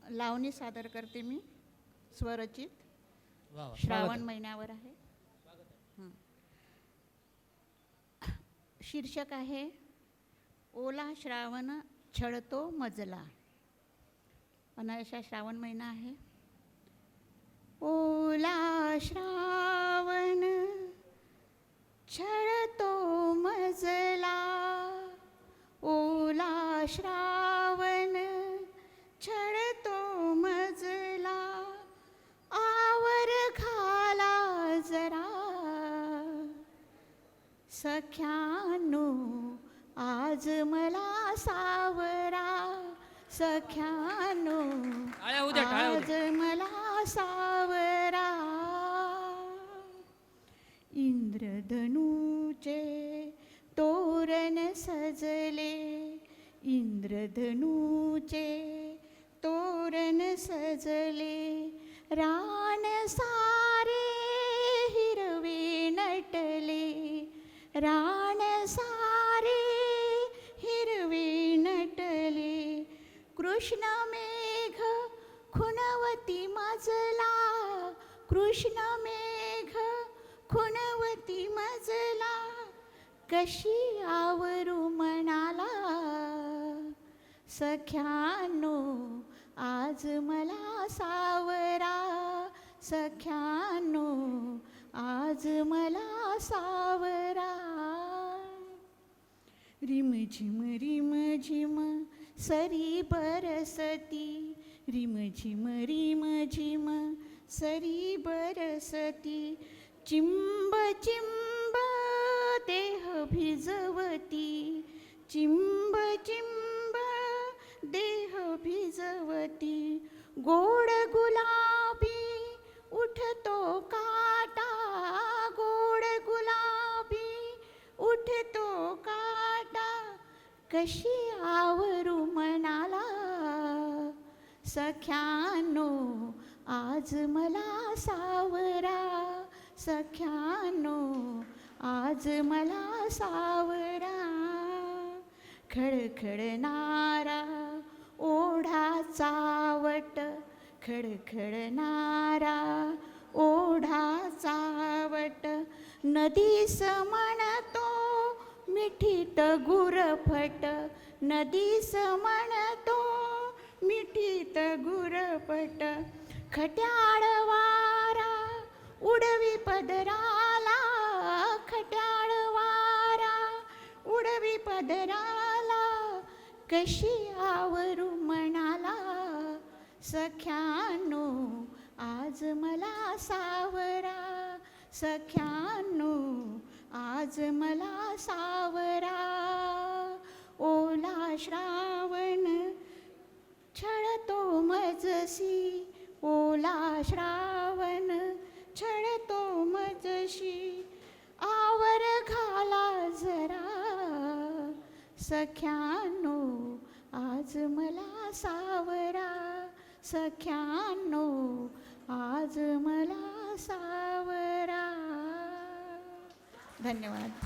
लावणी सादर करते मी स्वरचित. वा वा, श्रावण स्वागत महिन्यावर आहे. शीर्षक आहे ओला श्रावण छळतो मजला. अनायाशा श्रावण महिना आहे. ओला श्रावण छळतो मजला, ओला श्रावण छळतो मजला, आवर घाला जरा सख्यानो आज मला सावरा, सख्यानो टाळ्या होऊ द्या, टाळ्या होऊ आज मला सावरा. इंद्रधनुचे तोरण सजले, इंद्रधनुचे तोरण सजले, रान सारे हिरवे नटले, रान सारे हिरवे नटले. कृष्ण मेघ खुणवती मजला, कृष्ण मेघ खुणवती मजला, कशी आवरू मनाला सख्यानो आज मला सावरा, सख्यानो आज मला सावरा. रिमझिम रिमझिम सरी बरसती, रिमझिम रिमझिम सरी बरसती, चिंब चिंब देह भिजवती, चिंब चिंब देह भिजवती. गोड गुलाबी उठतो काटा, गोड गुलाबी उठतो काटा, कशी आवरू मनाला सख्यानो आज मला सावरा, सख्यानो आज मला सावरा. खडखडणारा ओढा चावट, खडखडणारा ओढा चावट, नदीस म्हणतो मिठीत गुरफट, नदीस म्हणतो मिठीत गुरफट. खट्याळ वारा उडवी पदराला, खट्याळ वारा उडवी पदराला, कशी आवरू मनाला सख्यानो आज मला सावरा, सख्यानो आज मला सावरा. ओला श्रावण छळतो मजसी, ओला श्रावण छळतो मजशी, आवर घाला जरा सख्यानो आज मला सावरा, सख्यानो आज मला सावरा. धन्यवाद.